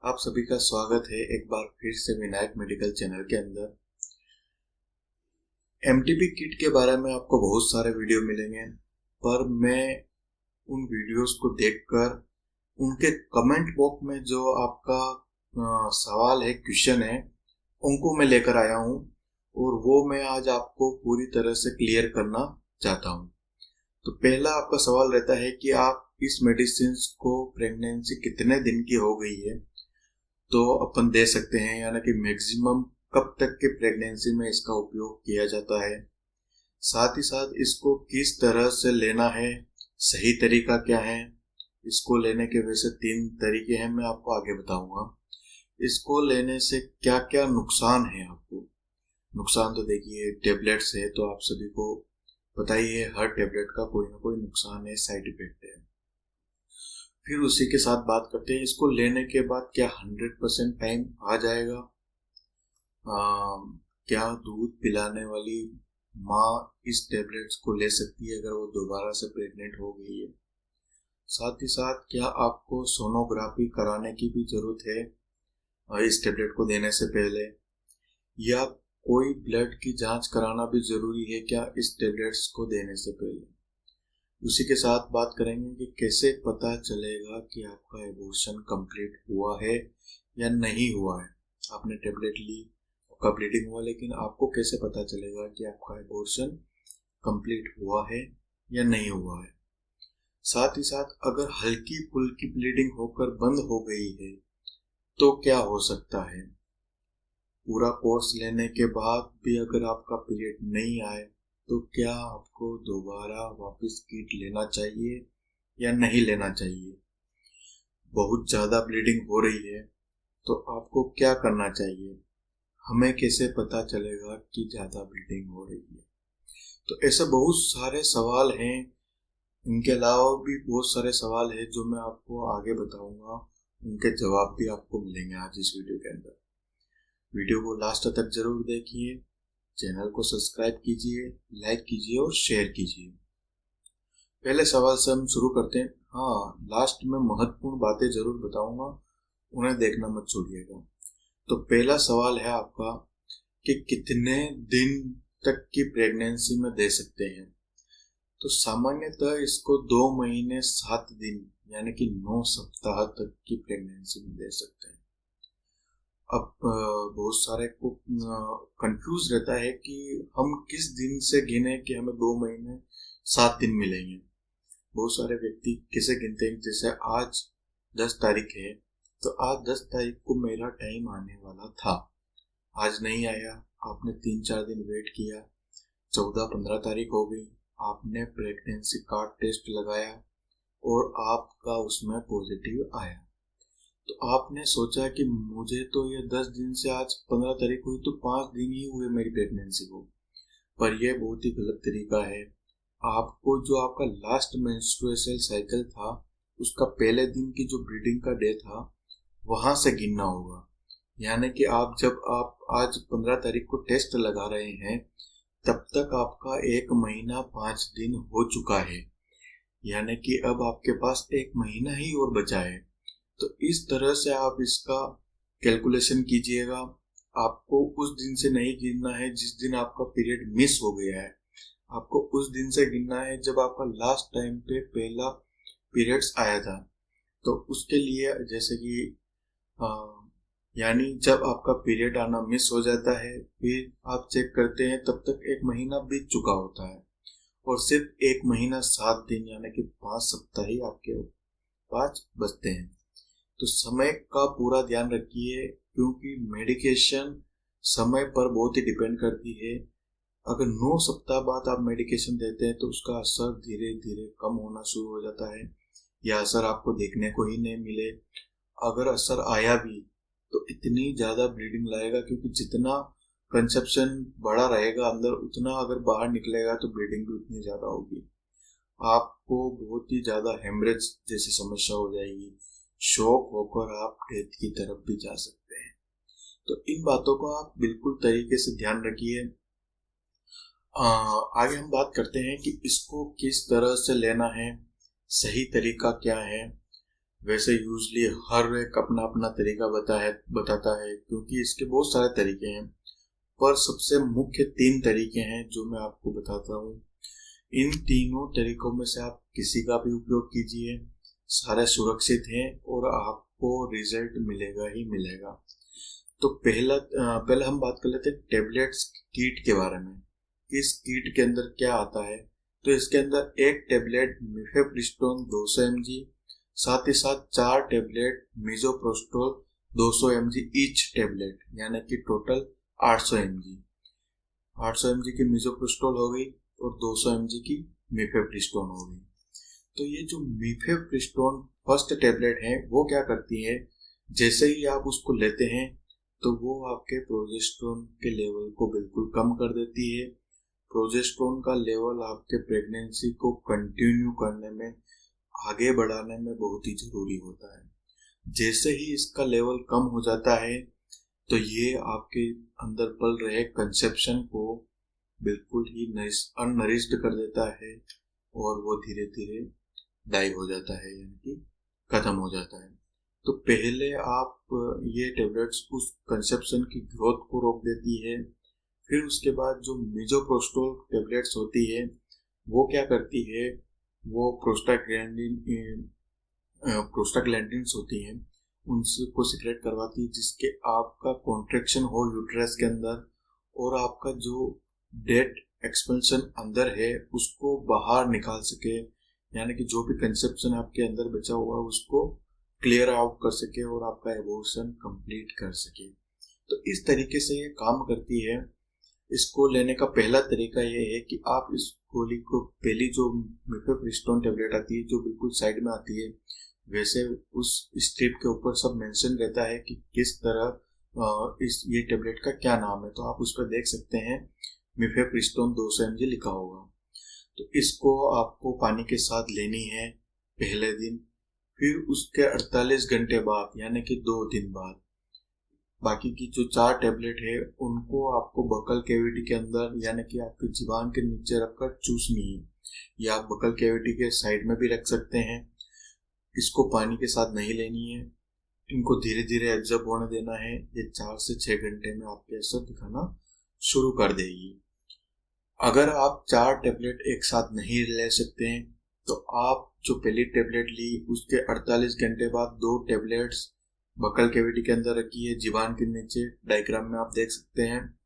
आप सभी का स्वागत है एक बार फिर से विनायक मेडिकल चैनल के अंदर। एमटीबी किट के बारे में आपको बहुत सारे वीडियो मिलेंगे, पर मैं उन वीडियोस को देखकर उनके कमेंट बॉक्स में जो आपका सवाल है, क्वेश्चन है, उनको मैं लेकर आया हूँ और वो मैं आज आपको पूरी तरह से क्लियर करना चाहता हूँ। तो पहला आपका सवाल रहता है कि आप इस मेडिसिन को प्रेगनेंसी कितने दिन की हो गई है तो अपन दे सकते हैं, यानी कि मैक्सिमम कब तक के प्रेगनेंसी में इसका उपयोग किया जाता है। साथ ही साथ इसको किस तरह से लेना है, सही तरीका क्या है। इसको लेने के वैसे 3 तरीके हैं, मैं आपको आगे बताऊंगा। इसको लेने से क्या क्या नुकसान है आपको। नुकसान तो देखिए, टेबलेट्स है तो आप सभी को पता ही है, हर टेबलेट का कोई ना कोई नुकसान है, साइड इफेक्ट है। फिर उसी के साथ बात करते हैं, इसको लेने के बाद क्या 100% टाइम आ जाएगा। क्या दूध पिलाने वाली माँ इस टेबलेट्स को ले सकती है अगर वो दोबारा से प्रेग्नेंट हो गई है। साथ ही साथ क्या आपको सोनोग्राफी कराने की भी जरूरत है इस टेबलेट को देने से पहले, या कोई ब्लड की जांच कराना भी जरूरी है क्या इस टेबलेट्स को देने से पहले। उसी के साथ बात करेंगे कि कैसे पता चलेगा कि आपका एबॉर्शन कंप्लीट हुआ है या नहीं हुआ है। आपने टेबलेट ली, आपका ब्लीडिंग हुआ, लेकिन आपको कैसे पता चलेगा कि आपका एबॉर्शन कंप्लीट हुआ है या नहीं हुआ है। साथ ही साथ अगर हल्की फुल्की ब्लीडिंग होकर बंद हो गई है तो क्या हो सकता है। पूरा कोर्स लेने के बाद भी अगर आपका पीरियड नहीं आए तो क्या आपको दोबारा वापस किट लेना चाहिए या नहीं लेना चाहिए। बहुत ज़्यादा ब्लीडिंग हो रही है तो आपको क्या करना चाहिए। हमें कैसे पता चलेगा कि ज़्यादा ब्लीडिंग हो रही है। तो ऐसे बहुत सारे सवाल हैं, इनके अलावा भी बहुत सारे सवाल हैं जो मैं आपको आगे बताऊंगा, उनके जवाब भी आपको मिलेंगे आज इस वीडियो के अंदर। वीडियो को लास्ट तक जरूर देखिए, चैनल को सब्सक्राइब कीजिए, लाइक कीजिए और शेयर कीजिए। पहले सवाल से हम शुरू करते हैं। हाँ, लास्ट में महत्वपूर्ण बातें जरूर बताऊंगा, उन्हें देखना मत छोड़िएगा। तो पहला सवाल है आपका कि कितने दिन तक की प्रेगनेंसी में दे सकते हैं। तो सामान्यतः इसको 2 महीने 7 दिन यानी कि 9 सप्ताह तक की प्रेगनेंसी में दे सकते हैं। अब बहुत सारे को कंफ्यूज रहता है कि हम किस दिन से गिने कि हमें 2 महीने 7 दिन मिलेंगे। बहुत सारे व्यक्ति कैसे गिनते हैं, जैसे आज 10 तारीख है तो आज 10 तारीख को मेरा टाइम आने वाला था, आज नहीं आया, आपने 3-4 दिन वेट किया, 14-15 तारीख हो गई, आपने प्रेगनेंसी कार्ड टेस्ट लगाया और आपका उसमें पॉजिटिव आया। तो आपने सोचा कि मुझे तो ये 10 दिन से आज 15 तारीख हुई तो 5 दिन ही हुए मेरी प्रेगनेंसी को। पर यह बहुत ही गलत तरीका है। आपको जो आपका लास्ट मेंस्ट्रुअल साइकिल था उसका पहले दिन की जो ब्लीडिंग का डे था वहां से गिनना होगा। यानी कि जब आप आज 15 तारीख को टेस्ट लगा रहे हैं तब तक आपका 1 महीना 5 दिन हो चुका है, यानी कि अब आपके पास 1 महीना ही और बचा है। तो इस तरह से आप इसका कैलकुलेशन कीजिएगा। आपको उस दिन से नहीं गिनना है जिस दिन आपका पीरियड मिस हो गया है, आपको उस दिन से गिनना है जब आपका लास्ट टाइम पे पहला पीरियड्स आया था। तो उसके लिए जैसे कि यानी जब आपका पीरियड आना मिस हो जाता है फिर आप चेक करते हैं तब तक 1 महीना बीत चुका होता है और सिर्फ 1 महीना 7 दिन यानी कि 5 सप्ताह ही आपके पास बचते हैं। तो समय का पूरा ध्यान रखिए, क्योंकि मेडिकेशन समय पर बहुत ही डिपेंड करती है। अगर 9 सप्ताह बाद आप मेडिकेशन देते हैं तो उसका असर धीरे धीरे कम होना शुरू हो जाता है या असर आपको देखने को ही नहीं मिले। अगर असर आया भी तो इतनी ज़्यादा ब्लीडिंग लाएगा, क्योंकि जितना कंसेप्शन बड़ा रहेगा अंदर उतना अगर बाहर निकलेगा तो ब्लीडिंग भी उतनी ज़्यादा होगी। आपको बहुत ही ज़्यादा हेमरेज जैसी समस्या हो जाएगी, शॉक होकर आप डेथ की तरफ भी जा सकते हैं। तो इन बातों को आप बिल्कुल तरीके से ध्यान रखिए। आगे हम बात करते हैं कि इसको किस तरह से लेना है, सही तरीका क्या है। वैसे यूजली हर एक अपना अपना तरीका बताता है, क्योंकि इसके बहुत सारे तरीके हैं, पर सबसे मुख्य 3 तरीके हैं जो मैं आपको बताता हूँ। इन तीनों तरीकों में से आप किसी का भी उपयोग कीजिए, सारे सुरक्षित हैं और आपको रिजल्ट मिलेगा ही मिलेगा। तो पहले हम बात कर लेते हैं टेबलेट्स किट के बारे में। इस किट के अंदर क्या आता है, तो इसके अंदर एक टेबलेट मिफेप्रिस्टोन 200 mg, साथ ही साथ 4 tablet misoprostol 200 mg each tablet, यानी कि टोटल 800 mg। 800 mg की मिजोप्रोस्टोल हो गई और 200 mg की मिफेप्रिस्टोन हो गई। तो ये जो मिफेप्रिस्टोन फर्स्ट टेबलेट है वो क्या करती है, जैसे ही आप उसको लेते हैं तो वो आपके प्रोजेस्टेरोन के लेवल को बिल्कुल कम कर देती है। प्रोजेस्टेरोन का लेवल आपके प्रेगनेंसी को कंटिन्यू करने में, आगे बढ़ाने में बहुत ही जरूरी होता है। जैसे ही इसका लेवल कम हो जाता है तो ये आपके अंदर पल रहे कंसेप्शन को बिल्कुल ही अननरिश्ड कर देता है और वो धीरे धीरे डाई हो जाता है, यानी कि खत्म हो जाता है। तो पहले आप ये टेबलेट्स उस कंसेप्शन की ग्रोथ को रोक देती है। फिर उसके बाद जो मिजोप्रोस्टोल टेबलेट्स होती है वो क्या करती है, वो प्रोस्टाग्लैंडिन्स होती हैं, उनको सिक्रेट करवाती है, जिसके आपका कॉन्ट्रैक्शन हो यूट्रस के अंदर और आपका जो डेड एक्सपेंशन अंदर है उसको बाहर निकाल सके, यानी कि जो भी कंसेप्शन आपके अंदर बचा हुआ है उसको क्लियर आउट कर सके और आपका एबॉर्शन कंप्लीट कर सके। तो इस तरीके से ये काम करती है। इसको लेने का पहला तरीका ये है कि आप इस गोली को, पहली जो मिफेप्रिस्टोन टेबलेट आती है जो बिल्कुल साइड में आती है, वैसे उस स्ट्रिप के ऊपर सब मेंशन रहता है कि किस तरह ये टेबलेट का क्या नाम है। तो आप उस पर देख सकते हैं मिफेप्रिस्टोन 200 mg लिखा होगा। तो इसको आपको पानी के साथ लेनी है पहले दिन, फिर उसके 48 घंटे बाद यानी कि 2 दिन बाद बाकी की जो 4 टेबलेट है उनको आपको बकल कैविटी के अंदर, यानी कि आपके जीवान के नीचे रखकर चूसनी है, या आप बकल कैविटी के साइड में भी रख सकते हैं। इसको पानी के साथ नहीं लेनी है, इनको धीरे धीरे एब्जॉर्ब होने देना है। ये 4 से 6 घंटे में आपके असर दिखाना शुरू कर देगी। अगर आप 4 टेबलेट एक साथ नहीं ले सकते हैं तो आप जो पहली टेबलेट ली उसके 48 घंटे बाद 2 टेबलेट्स बकल कैविटी के अंदर रखी है, जीवान के नीचे, डायग्राम में आप देख सकते हैं।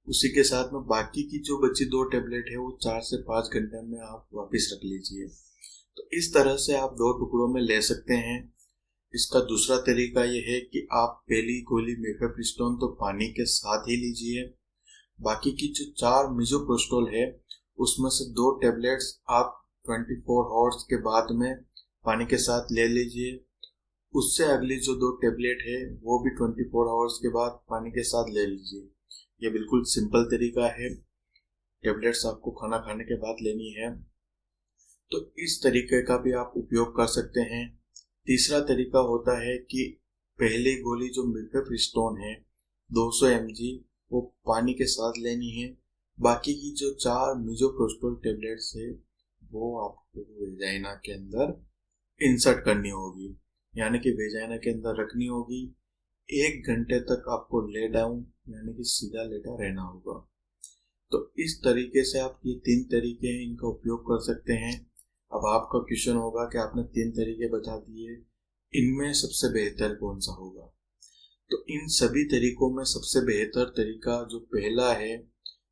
उसी के साथ में बाकी की जो बची 2 टेबलेट है वो 4 से 5 घंटे में आप वापस रख लीजिए। तो इस तरह से आप 2 टुकड़ों में ले सकते हैं। इसका दूसरा तरीका ये है कि आप पहली गोली मिफेप्रिस्टोन तो पानी के साथ ही लीजिए, बाकी की जो 4 मिजोप्रोस्टोल है उसमें से 2 टेबलेट्स आप 24 आवर्स के बाद में पानी के साथ ले लीजिए। उससे अगली जो 2 टेबलेट है वो भी 24 आवर्स के बाद पानी के साथ ले लीजिए। ये बिल्कुल सिंपल तरीका है, टेबलेट्स आपको खाना खाने के बाद लेनी है। तो इस तरीके का भी आप उपयोग कर सकते हैं। तीसरा तरीका होता है कि पहली गोली जो मिफेप्रिस्टोन है 200 mg वो पानी के साथ लेनी है, बाकी की जो 4 मिजोप्रोस्टोल टेबलेट्स है वो आपको वेजाइना के अंदर इंसर्ट करनी होगी, यानी कि वेजाइना के अंदर रखनी होगी। 1 घंटे तक आपको ले डाउन यानी कि सीधा लेटा रहना होगा। तो इस तरीके से आप ये 3 तरीके हैं इनका उपयोग कर सकते हैं। अब आपका क्वेश्चन होगा कि आपने 3 तरीके बता दिए, इनमें सबसे बेहतर कौन सा होगा? तो इन सभी तरीकों में सबसे बेहतर तरीका जो पहला है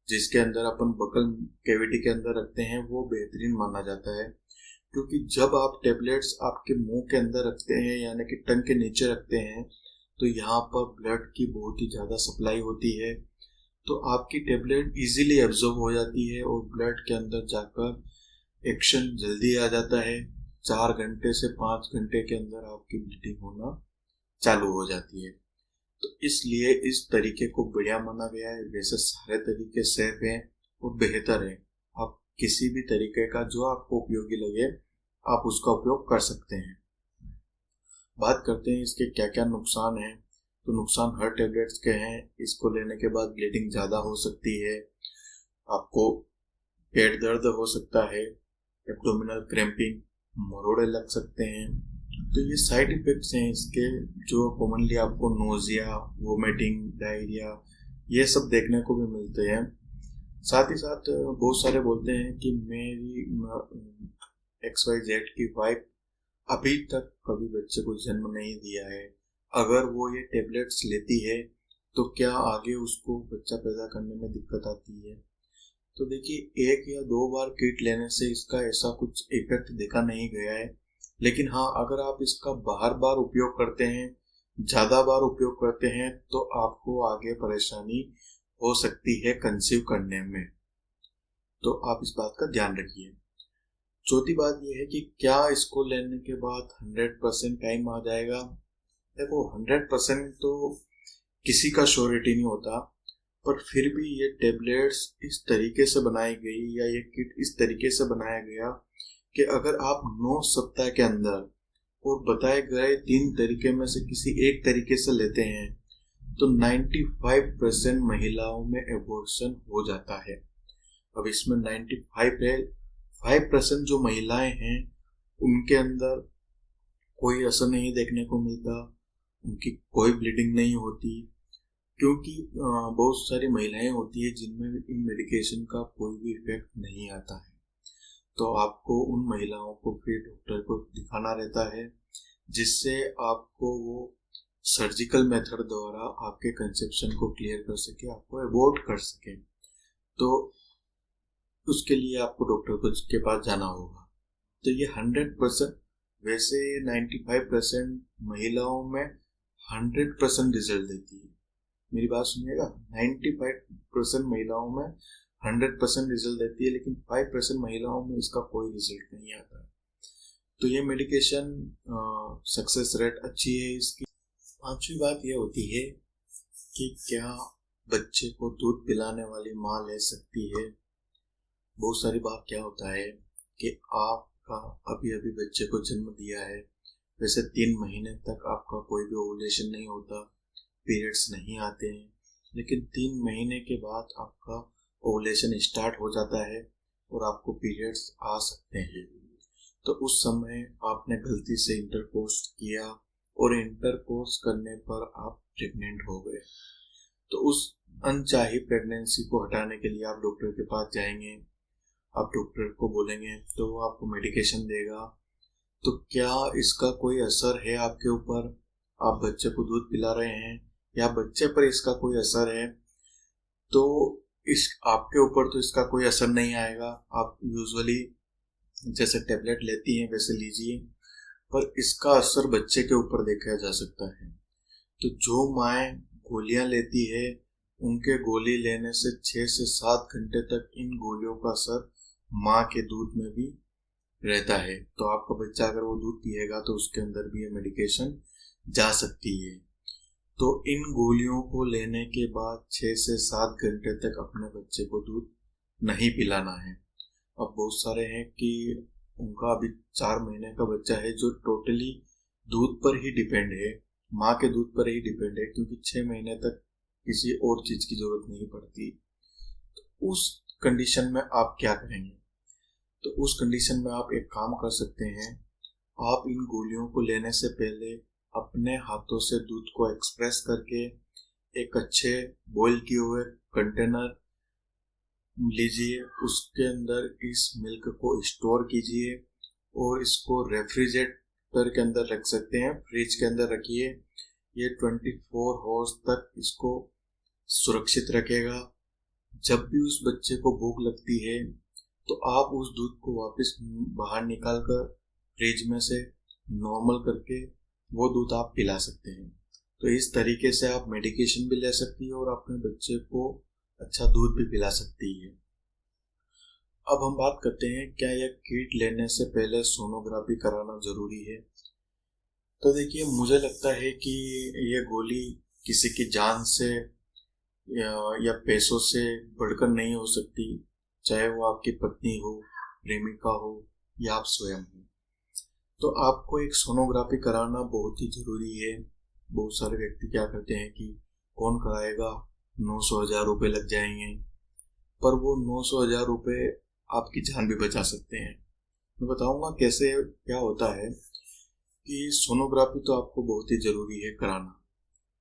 जिसके अंदर अपन बकल कैविटी के अंदर रखते हैं वो बेहतरीन माना जाता है, क्योंकि जब आप टेबलेट्स आपके मुंह के अंदर रखते हैं यानी कि टंग के नीचे रखते हैं तो यहाँ पर ब्लड की बहुत ही ज़्यादा सप्लाई होती है, तो आपकी टेबलेट इजीली एब्जॉर्ब हो जाती है और ब्लड के अंदर जाकर एक्शन जल्दी आ जाता है। 4 घंटे से 5 घंटे के अंदर आपकी ब्लीडिंग होना चालू हो जाती है। तो इसलिए इस तरीके को बढ़िया माना गया है। वैसे सारे तरीके सेफ हैं और बेहतर है, आप किसी भी तरीके का जो आपको उपयोगी लगे आप उसका उपयोग कर सकते हैं। बात करते हैं इसके क्या क्या नुकसान हैं। तो नुकसान हर टेबलेट्स के हैं। इसको लेने के बाद ब्लीडिंग ज़्यादा हो सकती है, आपको पेट दर्द हो सकता है, एब्डोमिनल क्रैम्पिंग, मरोड़े लग सकते हैं, तो ये साइड इफेक्ट्स हैं इसके, जो कॉमनली आपको नोजिया, वोमिटिंग, डायरिया ये सब देखने को भी मिलते हैं। साथ ही साथ बहुत सारे बोलते हैं कि मेरी XYZ की वाइफ अभी तक कभी बच्चे को जन्म नहीं दिया है, अगर वो ये टेबलेट्स लेती है तो क्या आगे उसको बच्चा पैदा करने में दिक्कत आती है। तो देखिए, 1 या 2 बार किट लेने से इसका ऐसा कुछ इफेक्ट देखा नहीं गया है, लेकिन हाँ, अगर आप इसका बार बार उपयोग करते हैं, ज़्यादा बार उपयोग करते हैं, तो आपको आगे परेशानी हो सकती है कंसीव करने में। तो आप इस बात का ध्यान रखिए। चौथी बात यह है कि क्या इसको लेने के बाद 100% टाइम आ जाएगा। देखो, 100% तो किसी का श्योरिटी नहीं होता, पर फिर भी ये टेबलेट्स इस तरीके से बनाई गई या ये किट इस तरीके से बनाया गया कि अगर आप 9 सप्ताह के अंदर और बताए गए 3 तरीके में से किसी एक तरीके से लेते हैं तो 95% महिलाओं में एबॉर्शन हो जाता है। अब इसमें 95 है, 5% जो महिलाएं हैं उनके अंदर कोई असर नहीं देखने को मिलता, उनकी कोई ब्लीडिंग नहीं होती, क्योंकि बहुत सारी महिलाएं होती है जिनमें इन मेडिकेशन का कोई भी इफेक्ट नहीं आता है। तो आपको उन महिलाओं को फिर डॉक्टर को दिखाना रहता है, जिससे आपको वो सर्जिकल मेथड द्वारा आपके कंसेप्शन को क्लियर कर सके, आपको अबॉर्ट कर सके। तो उसके लिए आपको डॉक्टर के पास जाना होगा। तो ये 100%, वैसे 95% महिलाओं में 100% रिजल्ट देती है। मेरी बात सुनिएगा, 95% महिलाओं में 100% रिजल्ट देती है, लेकिन 5% महिलाओं में इसका कोई रिजल्ट नहीं आता है। तो ये मेडिकेशन सक्सेस रेट अच्छी है इसकी। 5वीं बात ये होती है कि क्या बच्चे को दूध पिलाने वाली माँ ले सकती है। बहुत सारी बार क्या होता है कि आपका अभी अभी बच्चे को जन्म दिया है, वैसे 3 महीने तक आपका कोई भी ओवुलेशन नहीं होता, पीरियड्स नहीं आते हैं, लेकिन 3 महीने के बाद आपका ओवुलेशन स्टार्ट हो जाता है और आपको पीरियड्स आ सकते हैं। तो उस समय आपने गलती से इंटरकोर्स किया और इंटरकोर्स करने पर आप प्रेग्नेंट हो गए, तो उस अनचाही प्रेगनेंसी को हटाने के लिए आप डॉक्टर के पास जाएंगे। आप डॉक्टर को बोलेंगे तो वो आपको मेडिकेशन देगा। तो क्या इसका कोई असर है आपके ऊपर, आप बच्चे को दूध पिला रहे हैं या बच्चे पर इसका कोई असर है, तो इस आपके ऊपर तो इसका कोई असर नहीं आएगा। आप यूजुअली जैसे टेबलेट लेती हैं वैसे लीजिए, पर इसका असर बच्चे के ऊपर देखा जा सकता है। तो जो माएँ गोलियां लेती है, उनके गोली लेने से 6 से 7 घंटे तक इन गोलियों का असर माँ के दूध में भी रहता है। तो आपका बच्चा अगर वो दूध पिएगा तो उसके अंदर भी ये मेडिकेशन जा सकती है। तो इन गोलियों को लेने के बाद 6 से 7 घंटे तक अपने बच्चे को दूध नहीं पिलाना है। अब बहुत सारे हैं कि उनका अभी 4 महीने का बच्चा है जो टोटली दूध पर ही डिपेंड है, माँ के दूध पर ही डिपेंड है, क्योंकि 6 महीने तक किसी और चीज की जरूरत नहीं पड़ती। तो उस कंडीशन में आप क्या करेंगे? तो उस कंडीशन में आप एक काम कर सकते हैं, आप इन गोलियों को लेने से पहले अपने हाथों से दूध को एक्सप्रेस करके एक अच्छे बॉईल किए हुए कंटेनर लीजिए, उसके अंदर इस मिल्क को स्टोर कीजिए और इसको रेफ्रिजरेटर के अंदर रख सकते हैं, फ्रिज के अंदर रखिए। ये 24 आवर्स तक इसको सुरक्षित रखेगा। जब भी उस बच्चे को भूख लगती है तो आप उस दूध को वापस बाहर निकाल कर फ्रिज में से नॉर्मल करके वो दूध आप पिला सकते हैं। तो इस तरीके से आप मेडिकेशन भी ले सकती है और अपने बच्चे को अच्छा दूध भी पिला सकती है। अब हम बात करते हैं, क्या यह किट लेने से पहले सोनोग्राफी कराना जरूरी है? तो देखिए, मुझे लगता है कि यह गोली किसी की जान से या पैसों से बढ़कर नहीं हो सकती, चाहे वो आपकी पत्नी हो, प्रेमिका हो या आप स्वयं हो। तो आपको एक सोनोग्राफी कराना बहुत ही जरूरी है। बहुत सारे व्यक्ति क्या करते हैं कि कौन कराएगा, 900,000 रुपये लग जाएंगे, पर वो 900,000 रुपये आपकी जान भी बचा सकते हैं। मैं बताऊंगा कैसे क्या होता है कि सोनोग्राफी तो आपको बहुत ही ज़रूरी है कराना।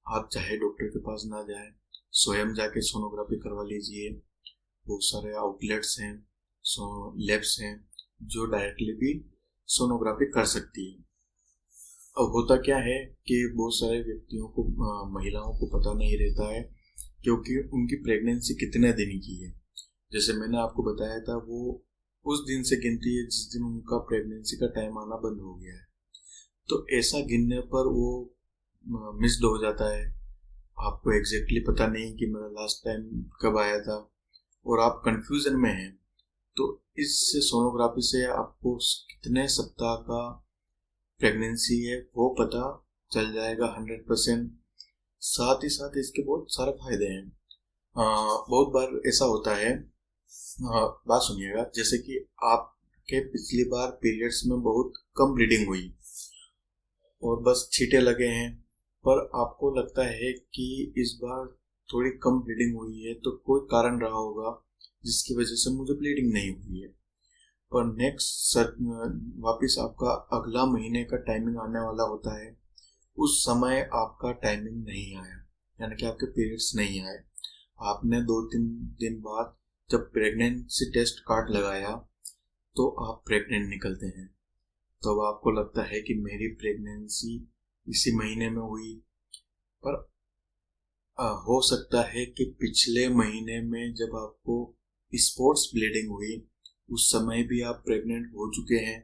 आप चाहे डॉक्टर के पास ना जाएं, स्वयं जाके सोनोग्राफी करवा लीजिए। बहुत सारे आउटलेट्स हैं, लैब्स हैं जो डायरेक्टली भी सोनोग्राफी कर सकती है। अब होता क्या है कि बहुत सारे व्यक्तियों को, महिलाओं को पता नहीं रहता है क्योंकि उनकी प्रेगनेंसी कितने दिन की है। जैसे मैंने आपको बताया था, वो उस दिन से गिनती है जिस दिन उनका प्रेगनेंसी का टाइम आना बंद हो गया है। तो ऐसा गिनने पर वो मिस्ड हो जाता है। आपको एग्जैक्टली पता नहीं कि मेरा लास्ट टाइम कब आया था और आप कंफ्यूजन में हैं। तो इस सोनोग्राफी से आपको कितने सप्ताह का प्रेगनेंसी है वो पता चल जाएगा 100%। साथ ही साथ इसके बहुत सारे फायदे हैं। बहुत बार ऐसा होता है, बात सुनिएगा, जैसे कि आपके पिछली बार पीरियड्स में बहुत कम ब्लीडिंग हुई और बस छींटे लगे हैं, पर आपको लगता है कि इस बार थोड़ी कम ब्लीडिंग हुई है तो कोई कारण रहा होगा जिसकी वजह से मुझे ब्लीडिंग नहीं हुई है। पर नेक्स्ट वापस आपका अगला महीने का टाइमिंग आने वाला होता है, उस समय आपका टाइमिंग नहीं आया, यानी कि आपके पीरियड्स नहीं आए। आपने 2-3 दिन बाद जब प्रेगनेंसी टेस्ट कार्ड लगाया तो आप प्रेग्नेंट निकलते हैं। तो अब आपको लगता है कि मेरी प्रेगनेंसी इसी महीने में हुई, पर हो सकता है कि पिछले महीने में जब आपको स्पॉट्स ब्लीडिंग हुई उस समय भी आप प्रेग्नेंट हो चुके हैं।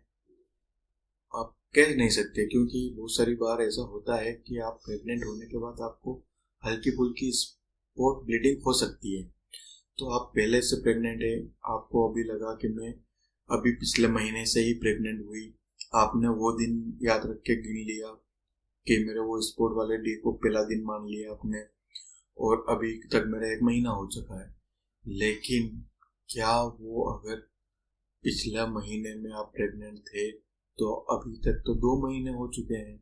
आप कह नहीं सकते क्योंकि बहुत सारी बार ऐसा होता है कि आप प्रेग्नेंट होने के बाद आपको हल्की फुल्की स्पॉट ब्लीडिंग हो सकती है। तो आप पहले से प्रेग्नेंट है, आपको अभी लगा कि मैं अभी पिछले महीने से ही प्रेग्नेंट हुई, आपने वो दिन याद रख के गिन लिया कि मेरे वो स्पॉट वाले डे को पहला दिन मान लिया आपने, और अभी तक मेरा 1 महीना हो चुका है। लेकिन क्या वो अगर पिछले महीने में आप प्रेग्नेंट थे तो अभी तक तो 2 महीने हो चुके हैं।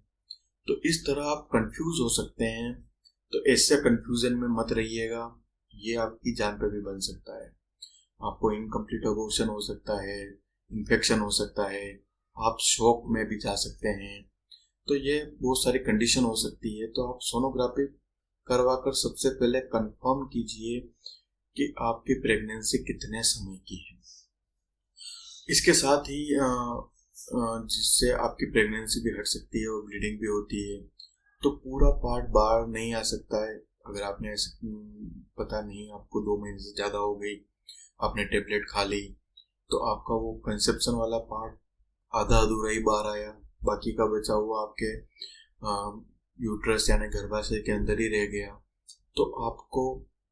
तो इस तरह आप कंफ्यूज हो सकते हैं। तो ऐसे कंफ्यूजन में मत रहिएगा, ये आपकी जान पे भी बन सकता है। आपको इनकम्प्लीट अबॉर्शन हो सकता है, इन्फेक्शन हो सकता है, आप शॉक में भी जा सकते हैं। तो ये बहुत सारी कंडीशन हो सकती है। तो आप सोनोग्राफी करवा कर सबसे पहले कंफर्म कीजिए कि आपकी प्रेगनेंसी कितने समय की है। इसके साथ ही जिससे आपकी प्रेगनेंसी भी हट सकती है और ब्लीडिंग भी होती है, तो पूरा पार्ट बाहर नहीं आ सकता है। अगर आपने ऐसे पता नहीं, आपको 2 महीने से ज़्यादा हो गई, आपने टेबलेट खा ली, तो आपका वो कंसेप्शन वाला पार्ट आधा अधूरा ही बाहर आया, बाकी का बचा हुआ आपके यूट्रस यानी गर्भाशय के अंदर ही रह गया। तो आपको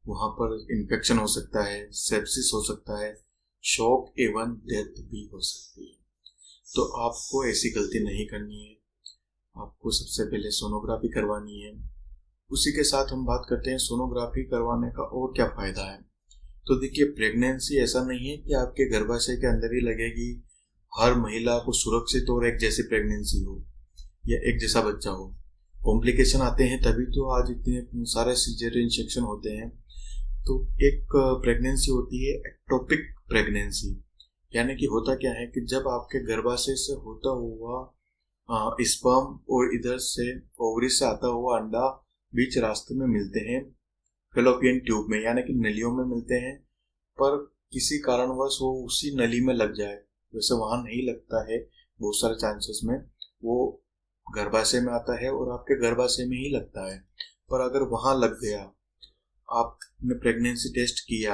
वहाँ पर इन्फेक्शन हो सकता है, सेप्सिस हो सकता है, शॉक एवं डेथ भी हो सकती है। तो आपको ऐसी गलती नहीं करनी है, आपको सबसे पहले सोनोग्राफी करवानी है। उसी के साथ हम बात करते हैं सोनोग्राफी करवाने का और क्या फ़ायदा है। तो देखिए, प्रेगनेंसी ऐसा नहीं है कि आपके गर्भाशय के अंदर ही लगेगी। हर महिला को सुरक्षित और एक जैसी प्रेगनेंसी हो या एक जैसा बच्चा हो। कॉम्प्लिकेशन आते हैं तभी तो आज इतने सारे सीजरियन सेक्शन होते हैं। तो एक प्रेगनेंसी होती है एक्टोपिक प्रेगनेंसी, यानी कि होता क्या है कि जब आपके गर्भाशय से होता हुआ स्पर्म और इधर से ओवरी से आता हुआ अंडा बीच रास्ते में मिलते हैं, फेलोपियन ट्यूब में यानी कि नलियों में मिलते हैं, पर किसी कारणवश वो उसी नली में लग जाए। वैसे वहां नहीं लगता है, बहुत सारे चांसेस में वो गर्भाशय में आता है और आपके गर्भाशय में ही लगता है। पर अगर वहां लग गया, आपने प्रेगनेंसी टेस्ट किया,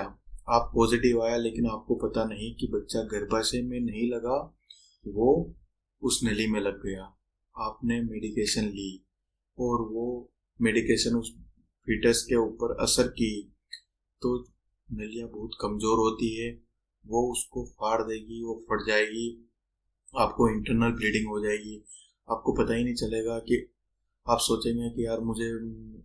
आप पॉजिटिव आया, लेकिन आपको पता नहीं कि बच्चा गर्भाशय में नहीं लगा, वो उस नली में लग गया। आपने मेडिकेशन ली और वो मेडिकेशन उस फीटस के ऊपर असर की, तो नलियाँ बहुत कमज़ोर होती है, वो उसको फाड़ देगी, वो फट जाएगी, आपको इंटरनल ब्लीडिंग हो जाएगी। आपको पता ही नहीं चलेगा कि आप सोचेंगे कि यार मुझे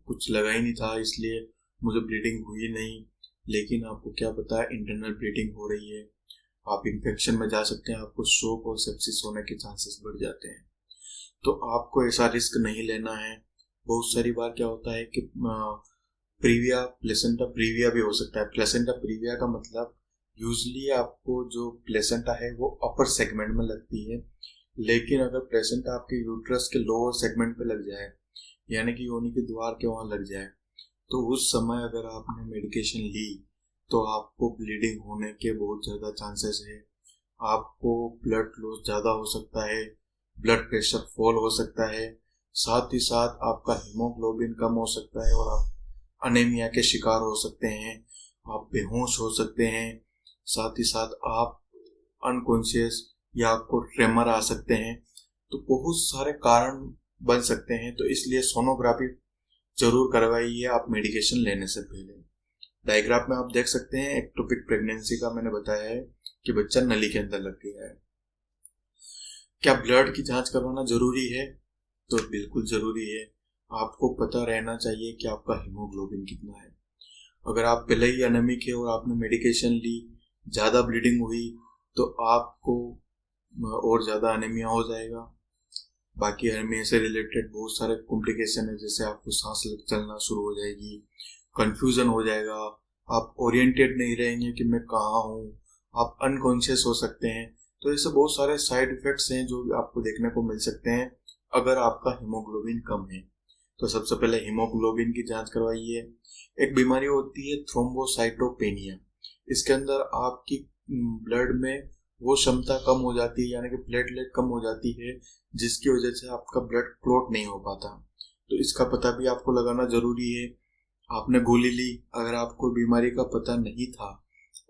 कुछ लगा ही नहीं था इसलिए मुझे ब्लीडिंग हुई नहीं, लेकिन आपको क्या पता इंटरनल ब्लीडिंग हो रही है। आप इन्फेक्शन में जा सकते हैं, आपको शॉक और सेप्सिस होने के चांसेस बढ़ जाते हैं। तो आपको ऐसा रिस्क नहीं लेना है। बहुत सारी बार क्या होता है कि प्रीविया प्लेसेंटा प्रीविया भी हो सकता है। प्लेसेंटा प्रीविया का मतलब यूजली आपको जो प्लेसेंटा है वो अपर सेगमेंट में लगती है, लेकिन अगर प्रेशेंट आपके यूट्रस के लोअर सेगमेंट पे लग जाए, यानी कि योनि की द्वार के वहाँ लग जाए, तो उस समय अगर आपने मेडिकेशन ली तो आपको ब्लीडिंग होने के बहुत ज़्यादा चांसेस है। आपको ब्लड लॉस ज़्यादा हो सकता है, ब्लड प्रेशर फॉल हो सकता है, साथ ही साथ आपका हीमोग्लोबिन कम हो सकता है और आप अनेमिया के शिकार हो सकते हैं, आप बेहोश हो सकते हैं, साथ ही साथ आप अनकॉन्शियस या आपको ट्रेमर आ सकते हैं। तो बहुत सारे कारण बन सकते हैं, तो इसलिए सोनोग्राफी जरूर करवाइए आप मेडिकेशन लेने से पहले। डायग्राफ में आप देख सकते हैं एक्टोपिक प्रेगनेंसी का मैंने बताया है कि बच्चा नली के अंदर लग गया है। क्या ब्लड की जांच करवाना जरूरी है? तो बिल्कुल जरूरी है। आपको पता रहना चाहिए कि आपका हीमोग्लोबिन कितना है। अगर आप पहले ही एनेमिक है और आपने मेडिकेशन ली, ज़्यादा ब्लीडिंग हुई, तो आपको और ज़्यादा एनीमिया हो जाएगा। बाकी एनीमिया से रिलेटेड बहुत सारे कॉम्प्लिकेशन है, जैसे आपको सांस चलना शुरू हो जाएगी, कंफ्यूजन हो जाएगा, आप ओरिएंटेड नहीं रहेंगे कि मैं कहाँ हूँ, आप अनकॉन्शियस हो सकते हैं। तो ऐसे बहुत सारे साइड इफेक्ट्स हैं जो आपको देखने को मिल सकते हैं अगर आपका हीमोग्लोबिन कम है। तो सबसे पहले हीमोग्लोबिन की जांच करवाइए। एक बीमारी होती है थ्रोम्बोसाइटोपेनिया। इसके अंदर आपकी ब्लड में वो क्षमता कम हो जाती है, यानी कि प्लेटलेट कम हो जाती है, जिसकी वजह से आपका ब्लड क्लॉट नहीं हो पाता। तो इसका पता भी आपको लगाना जरूरी है। आपने गोली ली, अगर आपको बीमारी का पता नहीं था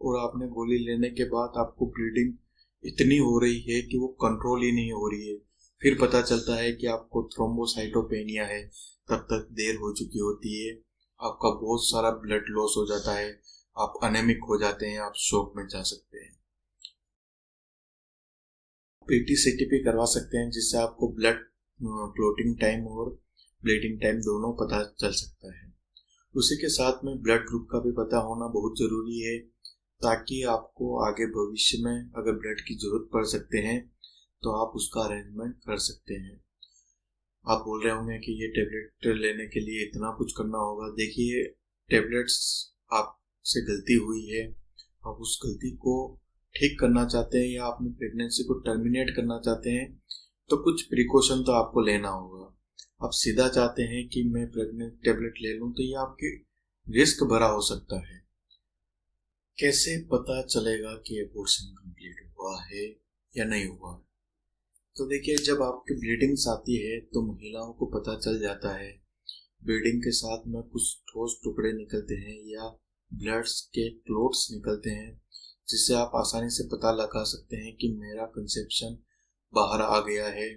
और आपने गोली लेने के बाद आपको ब्लीडिंग इतनी हो रही है कि वो कंट्रोल ही नहीं हो रही है, फिर पता चलता है कि आपको थ्रोम्बोसाइटोपेनिया है, तब तक देर हो चुकी होती है। आपका बहुत सारा ब्लड लॉस हो जाता है, आप अनेमिक हो जाते हैं, आप शॉक में जा सकते हैं। पीटी-सीटीपी करवा सकते हैं, जिससे आपको ब्लड क्लॉटिंग टाइम और ब्लीडिंग टाइम दोनों पता चल सकता है। उसी के साथ में ब्लड ग्रुप का भी पता होना बहुत ज़रूरी है, ताकि आपको आगे भविष्य में अगर ब्लड की ज़रूरत पड़ सकते हैं तो आप उसका अरेंजमेंट कर सकते हैं। आप बोल रहे होंगे कि ये टेबलेट लेने के लिए इतना कुछ करना होगा। देखिए, टेबलेट्स आपसे गलती हुई है, आप उस गलती को ठीक करना चाहते हैं या अपनी प्रेगनेंसी को टर्मिनेट करना चाहते हैं, तो कुछ प्रिकॉशन तो आपको लेना होगा। आप सीधा चाहते हैं कि मैं प्रेग्नेंट टेबलेट ले लूं, तो ये आपके रिस्क भरा हो सकता है। कैसे पता चलेगा कि एबॉर्शन कंप्लीट हुआ है या नहीं हुआ है? तो देखिए, जब आपकी ब्लीडिंग्स आती है तो महिलाओं को पता चल जाता है। ब्लीडिंग के साथ में कुछ ठोस टुकड़े निकलते हैं या ब्लड्स के क्लोट्स निकलते हैं, जिससे आप आसानी से पता लगा सकते हैं कि मेरा कंसेप्शन बाहर आ गया है।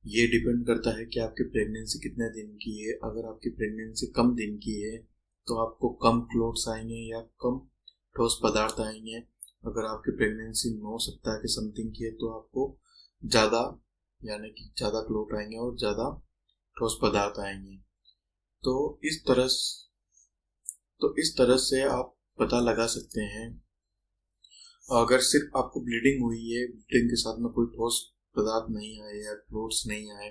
ये डिपेंड करता है कि आपकी प्रेगनेंसी कितने दिन की है। अगर आपकी प्रेगनेंसी कम दिन की है तो आपको कम क्लोट्स आएंगे या कम ठोस पदार्थ आएंगे। अगर आपकी प्रेगनेंसी 9 सप्ताह के समथिंग की है तो आपको ज़्यादा, यानी कि ज़्यादा क्लोट आएंगे और ज़्यादा ठोस पदार्थ आएंगे। तो इस तरह से आप पता लगा सकते हैं। अगर सिर्फ आपको ब्लीडिंग हुई है, ब्लीडिंग के साथ में कोई ठोस पदार्थ नहीं आए या क्लोट्स नहीं आए,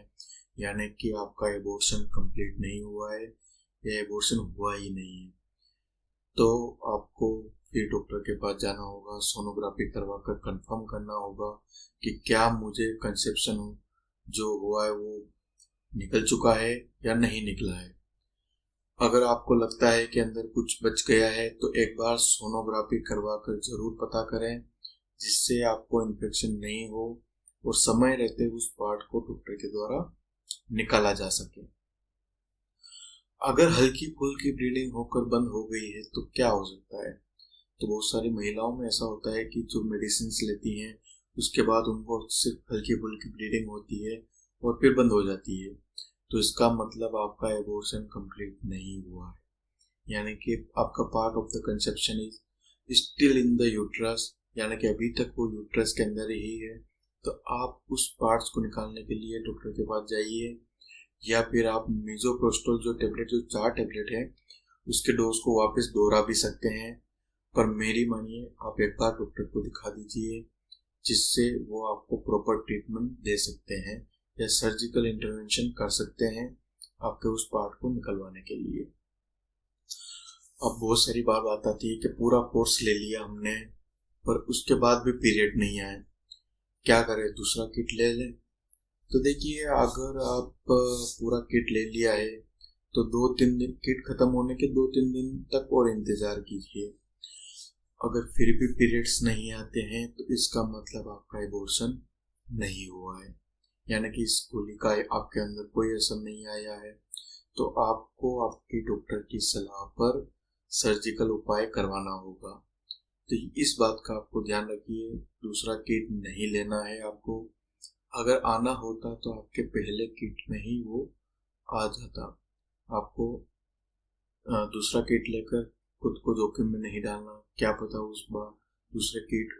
यानी कि आपका एबॉर्शन कंप्लीट नहीं हुआ है या एबॉर्शन हुआ ही नहीं है, तो आपको फिर डॉक्टर के पास जाना होगा, सोनोग्राफी करवा कर कंफर्म करना होगा कि क्या मुझे कंसेप्शन जो हुआ है वो निकल चुका है या नहीं निकला है। अगर आपको लगता है कि अंदर कुछ बच गया है तो एक बार सोनोग्राफी करवा कर जरूर पता करें, जिससे आपको इन्फेक्शन नहीं हो और समय रहते उस पार्ट को डॉक्टर के द्वारा निकाला जा सके। अगर हल्की फुल्की ब्लीडिंग होकर बंद हो गई है तो क्या हो सकता है? तो बहुत सारी महिलाओं में ऐसा होता है कि जो मेडिसिन लेती हैं उसके बाद उनको सिर्फ हल्की फुल्की ब्लीडिंग होती है और फिर बंद हो जाती है, तो इसका मतलब आपका एबॉर्शन कंप्लीट नहीं हुआ है, यानी कि आपका part of the conception is still in the uterus, यानी कि अभी तक वो यूट्रस के अंदर ही है। तो आप उस पार्ट्स को निकालने के लिए डॉक्टर के पास जाइए, या फिर आप मिज़ोप्रोस्टोल जो 4 टैबलेट है उसके डोज को वापस दोहरा भी सकते हैं। पर मेरी मानिए, आप एक बार डॉक्टर को दिखा दीजिए, जिससे वो आपको प्रॉपर ट्रीटमेंट दे सकते हैं या सर्जिकल इंटरवेंशन कर सकते हैं आपके उस पार्ट को निकलवाने के लिए। अब बहुत सारी बात आती है कि पूरा कोर्स ले लिया हमने पर उसके बाद भी पीरियड नहीं आए। क्या करें, दूसरा किट ले लें? तो देखिए, अगर आप पूरा किट ले लिया है तो 2-3 दिन, किट खत्म होने के 2-3 दिन तक और इंतजार कीजिए। अगर फिर भी पीरियड्स नहीं आते हैं तो इसका मतलब आपका एबॉर्शन नहीं हुआ है, यानी कि इस गोली का आपके अंदर कोई असर नहीं आया है। तो आपको आपके डॉक्टर की सलाह पर सर्जिकल उपाय करवाना होगा। तो इस बात का आपको ध्यान रखिए, दूसरा किट नहीं लेना है आपको। अगर आना होता तो आपके पहले किट में ही वो आ जाता। आपको दूसरा किट लेकर खुद को जोखिम में नहीं डालना। क्या पता उस बार दूसरे किट,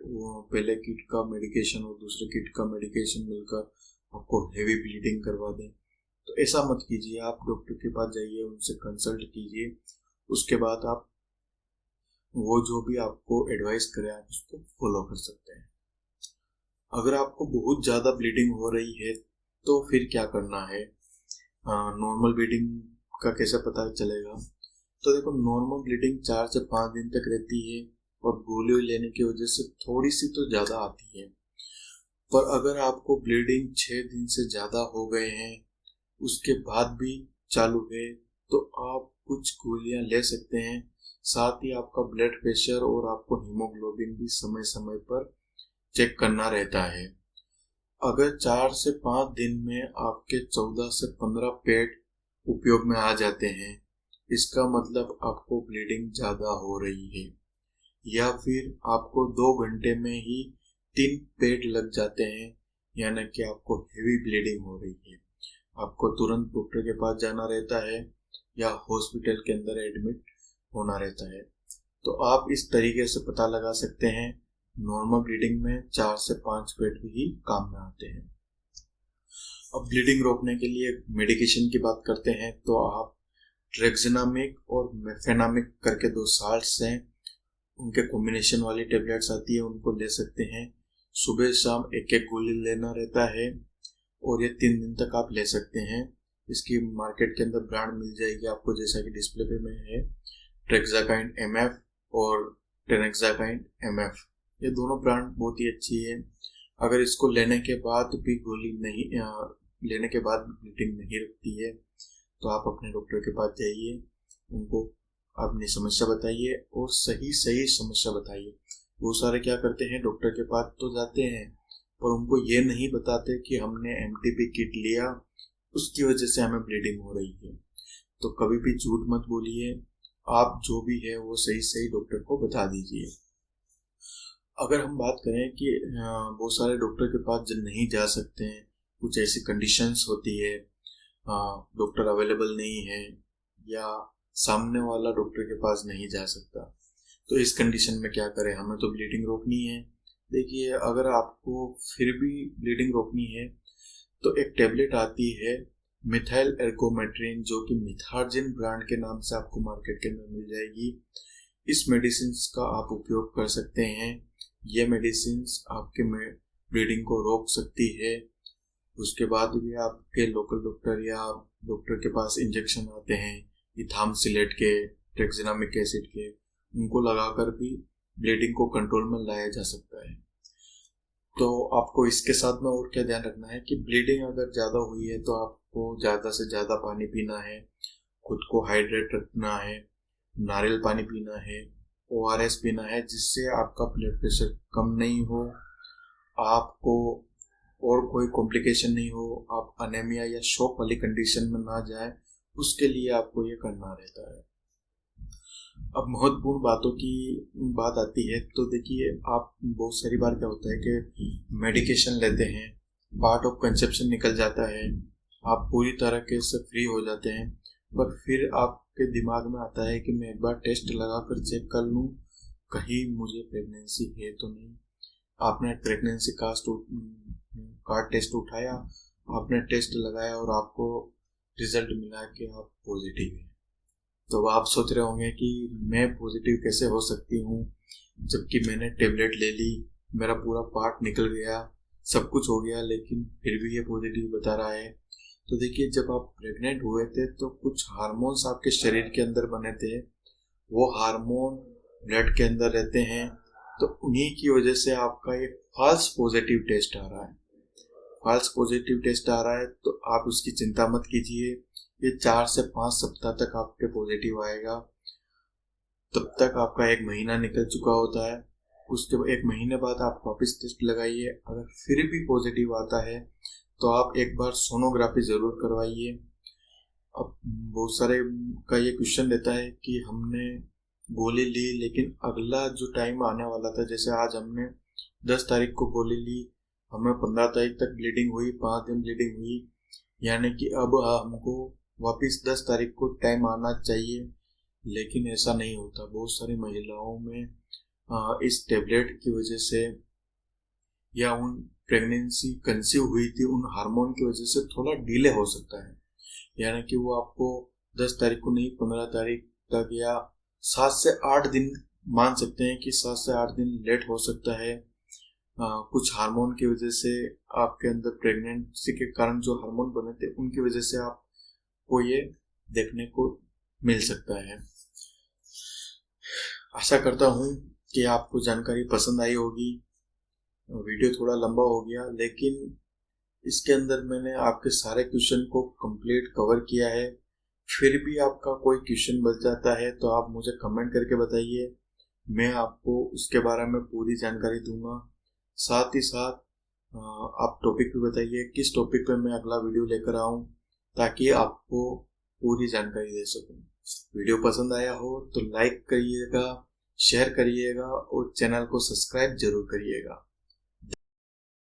पहले किट का मेडिकेशन और दूसरे किट का मेडिकेशन मिलकर आपको हेवी ब्लीडिंग करवा दें। तो ऐसा मत कीजिए, आप डॉक्टर के पास जाइए, उनसे कंसल्ट कीजिए। उसके बाद आप वो जो भी आपको एडवाइस करें आप उसको फॉलो कर सकते हैं। अगर आपको बहुत ज़्यादा ब्लीडिंग हो रही है तो फिर क्या करना है? नॉर्मल ब्लीडिंग का कैसे पता चलेगा? तो देखो, नॉर्मल ब्लीडिंग 4 से 5 दिन तक रहती है और गोली लेने की वजह से थोड़ी सी तो ज़्यादा आती है। पर अगर आपको ब्लीडिंग 6 दिन से ज़्यादा हो गए हैं, उसके बाद भी चालू है, तो आप कुछ गोलियां ले सकते हैं। साथ ही आपका ब्लड प्रेशर और आपको हीमोग्लोबिन भी समय समय पर चेक करना रहता है। अगर 4 से 5 दिन में आपके 14 से 15 पैड उपयोग में आ जाते हैं, इसका मतलब आपको ब्लीडिंग ज़्यादा हो रही है। या फिर आपको 2 घंटे में ही 3 पैड लग जाते हैं, यानी कि आपको हेवी ब्लीडिंग हो रही है। आपको तुरंत डॉक्टर के पास जाना रहता है या हॉस्पिटल के अंदर एडमिट होना रहता है। तो आप इस तरीके से पता लगा सकते हैं। नॉर्मल ब्लीडिंग में 4 से 5 पैड ही काम में आते हैं। अब ब्लीडिंग रोकने के लिए मेडिकेशन की बात करते हैं तो आप ट्रेक्सिनामिक और मेफेनामिक करके 2 साल्ट्स हैं, उनके कॉम्बिनेशन वाली टेबलेट्स आती है, उनको ले सकते हैं। सुबह शाम 1-1 गोली लेना रहता है और ये 3 दिन तक आप ले सकते हैं। इसकी मार्केट के अंदर ब्रांड मिल जाएगी आपको, जैसा कि डिस्प्ले पे में है, ट्रेक्साकाइन MF और टेनेक्साकाइन MF। ये दोनों ब्रांड बहुत ही अच्छी है। अगर इसको लेने के बाद भी गोली नहीं लेने के बाद ब्लीडिंग नहीं रुकती है तो आप अपने डॉक्टर के पास जाइए, उनको अपनी समस्या बताइए और सही समस्या बताइए। वो सारे क्या करते हैं, डॉक्टर के पास तो जाते हैं पर उनको ये नहीं बताते कि हमने MTP किट लिया, उसकी वजह से हमें ब्लीडिंग हो रही है। तो कभी भी झूठ मत बोलिए, आप जो भी है वो सही डॉक्टर को बता दीजिए। अगर हम बात करें कि बहुत सारे डॉक्टर के पास जब नहीं जा सकते हैं, कुछ ऐसी कंडीशंस होती है, डॉक्टर अवेलेबल नहीं है या सामने वाला डॉक्टर के पास नहीं जा सकता, तो इस कंडीशन में क्या करें? हमें तो ब्लीडिंग रोकनी है। देखिए, अगर आपको फिर भी ब्लीडिंग रोकनी है तो एक टेबलेट आती है मिथाइल एर्गोमेट्रिन, जो कि मिथार्जिन ब्रांड के नाम से आपको मार्केट के अंदर मिल जाएगी। इस मेडिसिन का आप उपयोग कर सकते हैं। ये मेडिसिन आपके ब्लीडिंग को रोक सकती है। उसके बाद भी आपके लोकल डॉक्टर या डॉक्टर के पास इंजेक्शन आते हैं इथामसिलेट के, ट्रेक्सिनामिक एसिड के, उनको लगाकर भी ब्लीडिंग को कंट्रोल में लाया जा सकता है। तो आपको इसके साथ में और क्या ध्यान रखना है कि ब्लीडिंग अगर ज़्यादा हुई है तो आपको ज़्यादा से ज़्यादा पानी पीना है, खुद को हाइड्रेट रखना है, नारियल पानी पीना है, ORS पीना है, जिससे आपका ब्लड प्रेशर कम नहीं हो, आपको और कोई कॉम्प्लिकेशन नहीं हो, आप अनेमिया या शॉक वाली कंडीशन में ना जाए, उसके लिए आपको ये करना रहता है। अब महत्वपूर्ण बातों की बात आती है तो देखिए, आप बहुत सारी बार क्या होता है कि मेडिकेशन लेते हैं, पार्ट ऑफ कंसेप्शन निकल जाता है, आप पूरी तरह के से फ्री हो जाते हैं, पर फिर आपके दिमाग में आता है कि मैं एक बार टेस्ट लगा कर चेक कर लूँ, कहीं मुझे प्रेगनेंसी है तो नहीं। आपने प्रेगनेंसी कार्ड टेस्ट उठाया, आपने टेस्ट लगाया और आपको रिजल्ट मिला कि आप पॉजिटिव हैं। तो आप सोच रहे होंगे कि मैं पॉजिटिव कैसे हो सकती हूँ, जबकि मैंने टेबलेट ले ली, मेरा पूरा पार्ट निकल गया, सब कुछ हो गया, लेकिन फिर भी ये पॉजिटिव बता रहा है। तो देखिए, जब आप प्रेग्नेंट हुए थे तो कुछ हार्मोन्स आपके शरीर के अंदर बने थे, वो हार्मोन ब्लड के अंदर रहते हैं, तो उन्हीं की वजह से आपका एक फॉल्स पॉजिटिव टेस्ट आ रहा है। फॉल्स पॉजिटिव टेस्ट आ रहा है तो आप उसकी चिंता मत कीजिए, ये 4 से 5 सप्ताह तक आपके पॉजिटिव आएगा। तब तक आपका 1 महीना निकल चुका होता है। उसके 1 महीने बाद आप वापस टेस्ट लगाइए, अगर फिर भी पॉजिटिव आता है तो आप एक बार सोनोग्राफी ज़रूर करवाइए। अब बहुत सारे का ये क्वेश्चन रहता है कि हमने गोली ली लेकिन अगला जो टाइम आने वाला था, जैसे आज हमने 10 तारीख को गोली ली, हमें 15 तारीख तक ब्लीडिंग हुई, 5 दिन ब्लीडिंग हुई, यानी कि अब हमको वापस 10 तारीख को टाइम आना चाहिए, लेकिन ऐसा नहीं होता। बहुत सारी महिलाओं में इस टेबलेट की वजह से या उन प्रेगनेंसी कंसीव हुई थी उन हार्मोन की वजह से थोड़ा डिले हो सकता है, यानी कि वो आपको 10 तारीख को नहीं 15 तारीख तक या 7 से 8 दिन मान सकते हैं कि 7 से 8 दिन लेट हो सकता है। कुछ हार्मोन की वजह से आपके अंदर प्रेगनेंसी के कारण जो हार्मोन बने थे उनकी वजह से आपको ये देखने को मिल सकता है। आशा करता हूँ कि आपको जानकारी पसंद आई होगी। वीडियो थोड़ा लंबा हो गया, लेकिन इसके अंदर मैंने आपके सारे क्वेश्चन को कंप्लीट कवर किया है। फिर भी आपका कोई क्वेश्चन बच जाता है तो आप मुझे कमेंट करके बताइए, मैं आपको उसके बारे में पूरी जानकारी दूंगा। साथ ही साथ आप टॉपिक भी बताइए किस टॉपिक पे मैं अगला वीडियो लेकर आऊं, ताकि आपको पूरी जानकारी दे सकूं। वीडियो पसंद आया हो तो लाइक करिएगा, शेयर करिएगा और चैनल को सब्सक्राइब जरूर करिएगा।